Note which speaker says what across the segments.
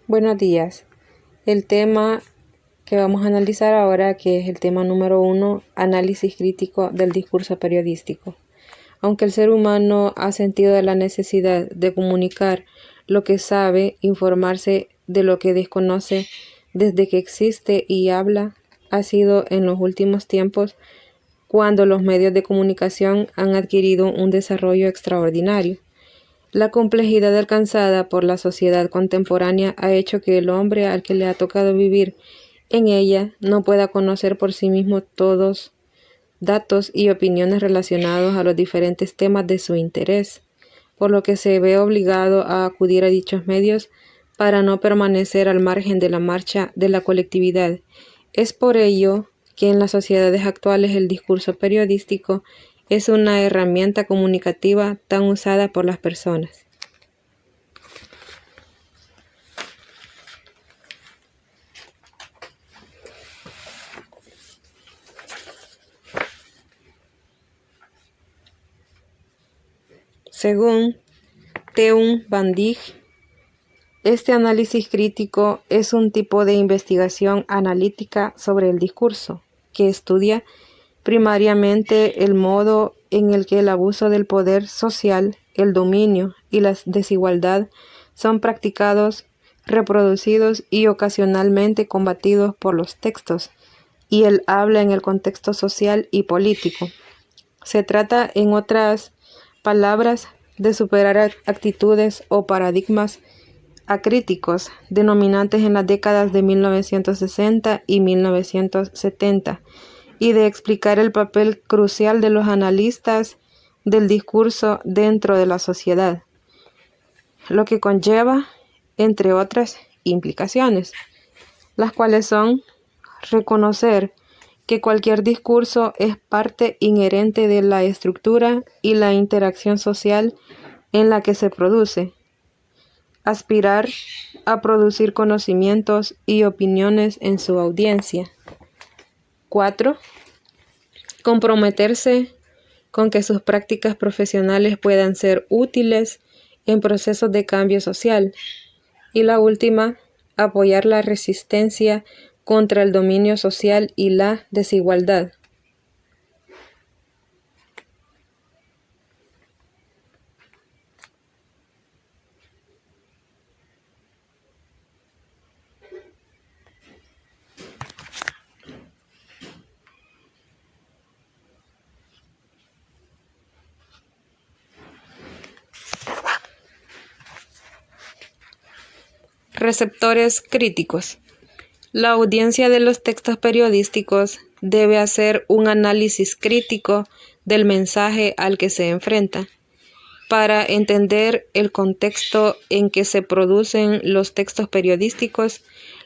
Speaker 1: Buenos días. El tema que vamos a analizar ahora, que es el tema número 1, análisis crítico del discurso periodístico. Aunque el ser humano ha sentido la necesidad de comunicar lo que sabe, informarse de lo que desconoce desde que existe y habla, ha sido en los últimos tiempos cuando los medios de comunicación han adquirido un desarrollo extraordinario. La complejidad alcanzada por la sociedad contemporánea ha hecho que el hombre al que le ha tocado vivir en ella no pueda conocer por sí mismo todos datos y opiniones relacionados a los diferentes temas de su interés, por lo que se ve obligado a acudir a dichos medios para no permanecer al margen de la marcha de la colectividad. Es por ello que en las sociedades actuales el discurso periodístico es una herramienta comunicativa tan usada por las personas. Según Teun Van Dijk, este análisis crítico es un tipo de investigación analítica sobre el discurso, que estudia primariamente el modo en el que el abuso del poder social, el dominio y la desigualdad son practicados, reproducidos y ocasionalmente combatidos por los textos y el habla en el contexto social y político. Se trata, en otras palabras, de superar actitudes o paradigmas acríticos denominantes en las décadas de 1960 y 1970 y de explicar el papel crucial de los analistas del discurso dentro de la sociedad, lo que conlleva, entre otras implicaciones, las cuales son reconocer que cualquier discurso es parte inherente de la estructura y la interacción social en la que se produce, aspirar a producir conocimientos y opiniones en su audiencia. 4. Comprometerse con que sus prácticas profesionales puedan ser útiles en procesos de cambio social. Y la última, apoyar la resistencia contra el dominio social y la desigualdad. Receptores críticos. La audiencia de los textos periodísticos debe hacer un análisis crítico del mensaje al que se enfrenta, para entender el contexto en que se producen los textos periodísticos,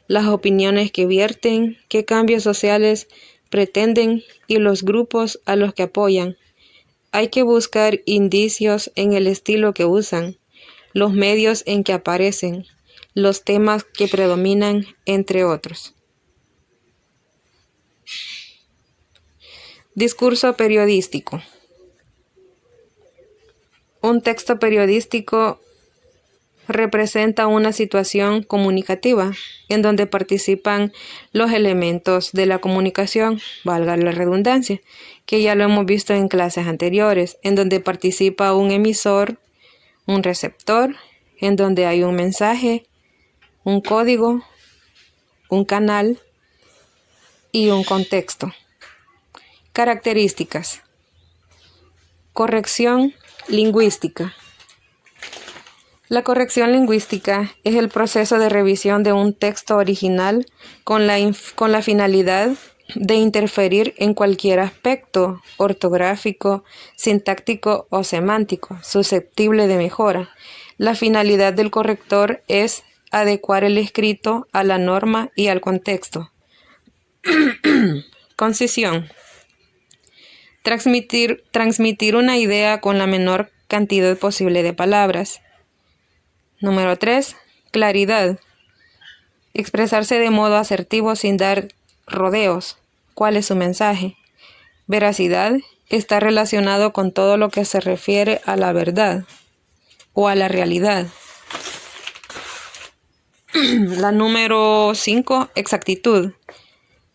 Speaker 1: las opiniones que vierten, qué cambios sociales pretenden y los grupos a los que apoyan. Hay que buscar indicios en el estilo que usan, los medios en que aparecen, los temas que predominan, entre otros. Discurso periodístico. Un texto periodístico representa una situación comunicativa en donde participan los elementos de la comunicación, valga la redundancia, que ya lo hemos visto en clases anteriores, en donde participa un emisor, un receptor, en donde hay un mensaje, un código, un canal y un contexto. Características. Corrección lingüística. La corrección lingüística es el proceso de revisión de un texto original con la finalidad de interferir en cualquier aspecto ortográfico, sintáctico o semántico susceptible de mejora. La finalidad del corrector es adecuar el escrito a la norma y al contexto. Concisión. Transmitir una idea con la menor cantidad posible de palabras. Número 3. Claridad. Expresarse de modo asertivo sin dar rodeos. ¿Cuál es su mensaje? Veracidad. Está relacionado con todo lo que se refiere a la verdad o a la realidad. La número 5, exactitud.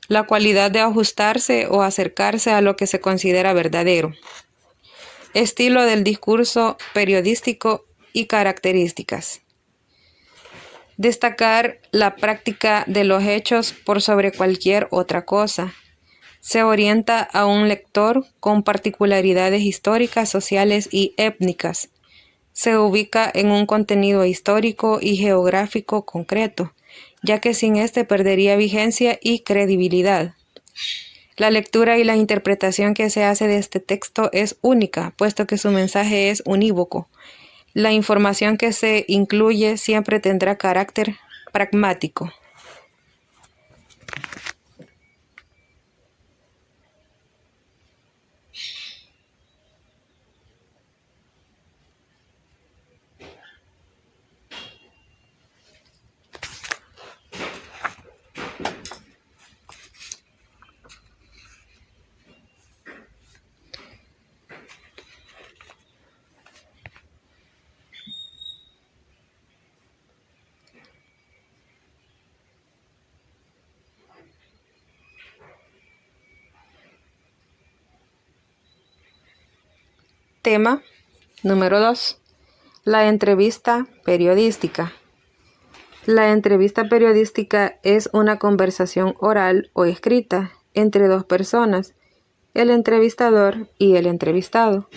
Speaker 1: La cualidad de ajustarse o acercarse a lo que se considera verdadero. Estilo del discurso periodístico y características. Destacar la práctica de los hechos por sobre cualquier otra cosa. Se orienta a un lector con particularidades históricas, sociales y étnicas. Se ubica en un contenido histórico y geográfico concreto, ya que sin este perdería vigencia y credibilidad. La lectura y la interpretación que se hace de este texto es única, puesto que su mensaje es unívoco. La información que se incluye siempre tendrá carácter pragmático. Tema número 2. La entrevista periodística. La entrevista periodística es una conversación oral o escrita entre dos personas, el entrevistador y el entrevistado.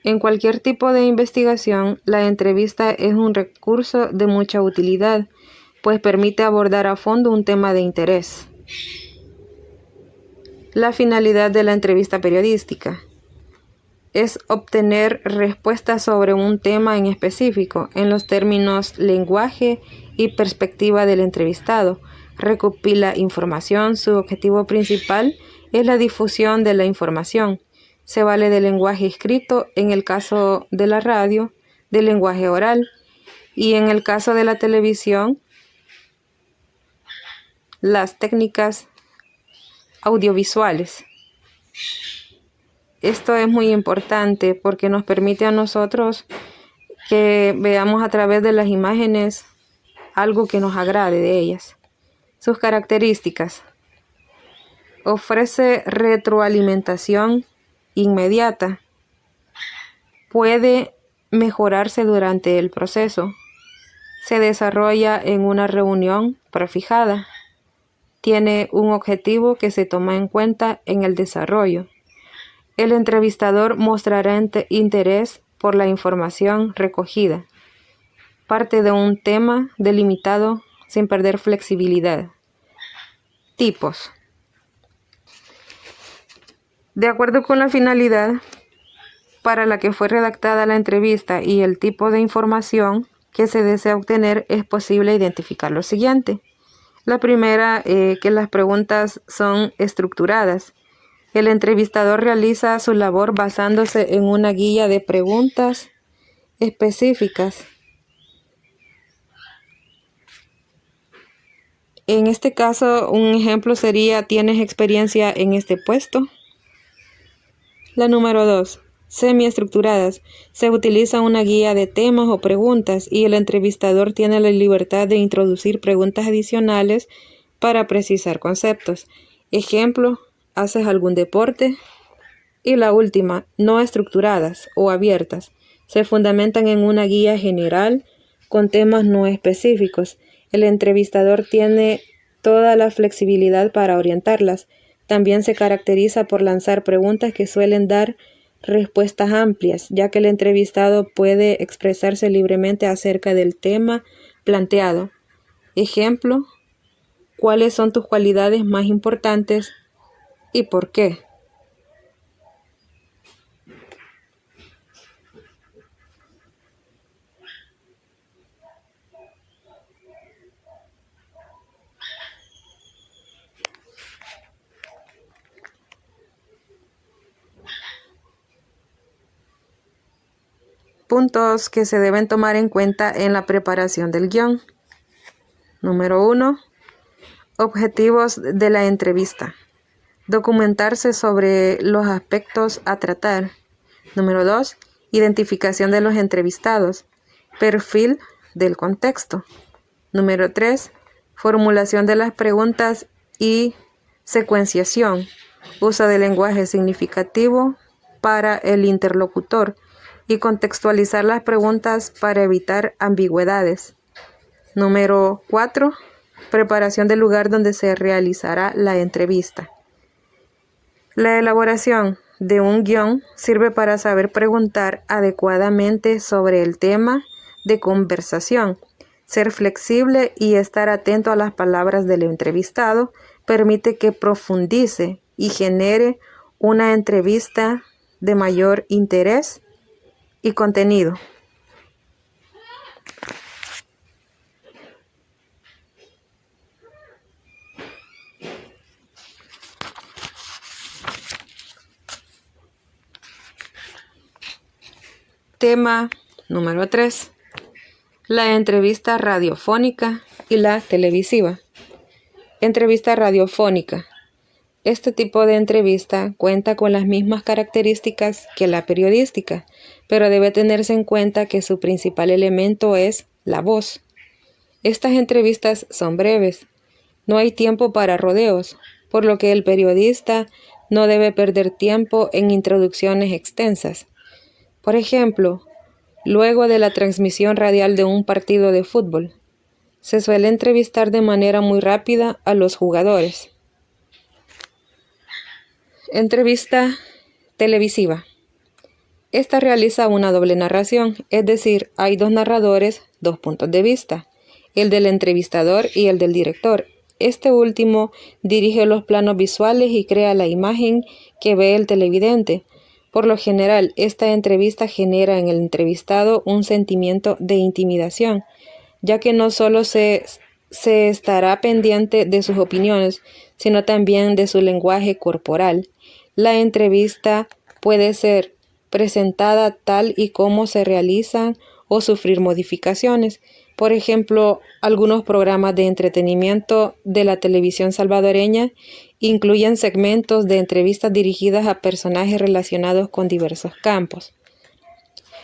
Speaker 1: En cualquier tipo de investigación, la entrevista es un recurso de mucha utilidad, pues permite abordar a fondo un tema de interés. La finalidad de la entrevista periodística es obtener respuestas sobre un tema en específico en los términos lenguaje y perspectiva del entrevistado. Recopila información. Su objetivo principal es la difusión de la información. Se vale del lenguaje escrito en el caso de la radio, del lenguaje oral, y en el caso de la televisión, las técnicas audiovisuales. Esto es muy importante porque nos permite a nosotros que veamos a través de las imágenes algo que nos agrade de ellas. Sus características. Ofrece retroalimentación inmediata. Puede mejorarse durante el proceso. Se desarrolla en una reunión prefijada. Tiene un objetivo que se toma en cuenta en el desarrollo. El entrevistador mostrará interés por la información recogida. Parte de un tema delimitado sin perder flexibilidad. Tipos. De acuerdo con la finalidad para la que fue redactada la entrevista y el tipo de información que se desea obtener, es posible identificar lo siguiente. La primera, que las preguntas son estructuradas. El entrevistador realiza su labor basándose en una guía de preguntas específicas. En este caso, un ejemplo sería: ¿tienes experiencia en este puesto? La número 2. Semiestructuradas. Se utiliza una guía de temas o preguntas y el entrevistador tiene la libertad de introducir preguntas adicionales para precisar conceptos. Ejemplo: ¿haces algún deporte? Y la última, no estructuradas o abiertas. Se fundamentan en una guía general con temas no específicos. El entrevistador tiene toda la flexibilidad para orientarlas. También se caracteriza por lanzar preguntas que suelen dar respuestas amplias, ya que el entrevistado puede expresarse libremente acerca del tema planteado. Ejemplo: ¿cuáles son tus cualidades más importantes y por qué? Puntos que se deben tomar en cuenta en la preparación del guión. Número 1. Objetivos de la entrevista. Documentarse sobre los aspectos a tratar. Número 2. Identificación de los entrevistados. Perfil del contexto. Número 3. Formulación de las preguntas y secuenciación. Uso de lenguaje significativo para el interlocutor y contextualizar las preguntas para evitar ambigüedades. Número 4. Preparación del lugar donde se realizará la entrevista. La elaboración de un guión sirve para saber preguntar adecuadamente sobre el tema de conversación. Ser flexible y estar atento a las palabras del entrevistado permite que profundice y genere una entrevista de mayor interés y contenido. Tema número 3. La entrevista radiofónica y la televisiva. Entrevista radiofónica. Este tipo de entrevista cuenta con las mismas características que la periodística, pero debe tenerse en cuenta que su principal elemento es la voz. Estas entrevistas son breves. No hay tiempo para rodeos, por lo que el periodista no debe perder tiempo en introducciones extensas. Por ejemplo, luego de la transmisión radial de un partido de fútbol, se suele entrevistar de manera muy rápida a los jugadores. Entrevista televisiva. Esta realiza una doble narración, es decir, hay dos narradores, dos puntos de vista, el del entrevistador y el del director. Este último dirige los planos visuales y crea la imagen que ve el televidente. Por lo general, esta entrevista genera en el entrevistado un sentimiento de intimidación, ya que no solo se estará pendiente de sus opiniones, sino también de su lenguaje corporal. La entrevista puede ser presentada tal y como se realizan o sufrir modificaciones. Por ejemplo, algunos programas de entretenimiento de la televisión salvadoreña incluyen segmentos de entrevistas dirigidas a personajes relacionados con diversos campos.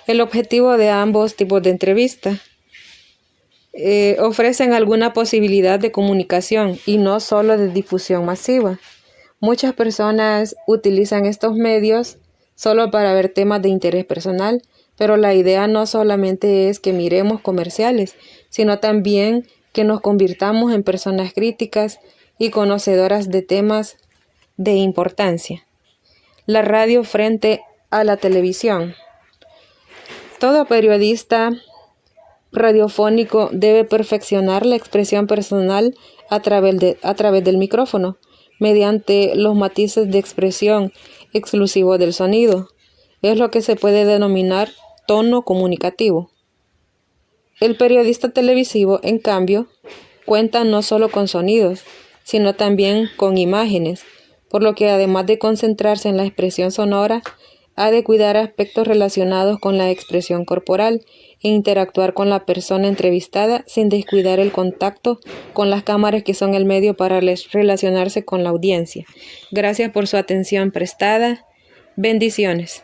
Speaker 1: El objetivo de ambos tipos de entrevista ofrecen alguna posibilidad de comunicación y no solo de difusión masiva. Muchas personas utilizan estos medios solo para ver temas de interés personal, pero la idea no solamente es que miremos comerciales, sino también que nos convirtamos en personas críticas y conocedoras de temas de importancia. La radio frente a la televisión. Todo periodista radiofónico debe perfeccionar la expresión personal a través del micrófono, mediante los matices de expresión exclusivos del sonido. Es lo que se puede denominar tono comunicativo. El periodista televisivo, en cambio, cuenta no solo con sonidos, sino también con imágenes, por lo que además de concentrarse en la expresión sonora, ha de cuidar aspectos relacionados con la expresión corporal e interactuar con la persona entrevistada sin descuidar el contacto con las cámaras, que son el medio para relacionarse con la audiencia. Gracias por su atención prestada. Bendiciones.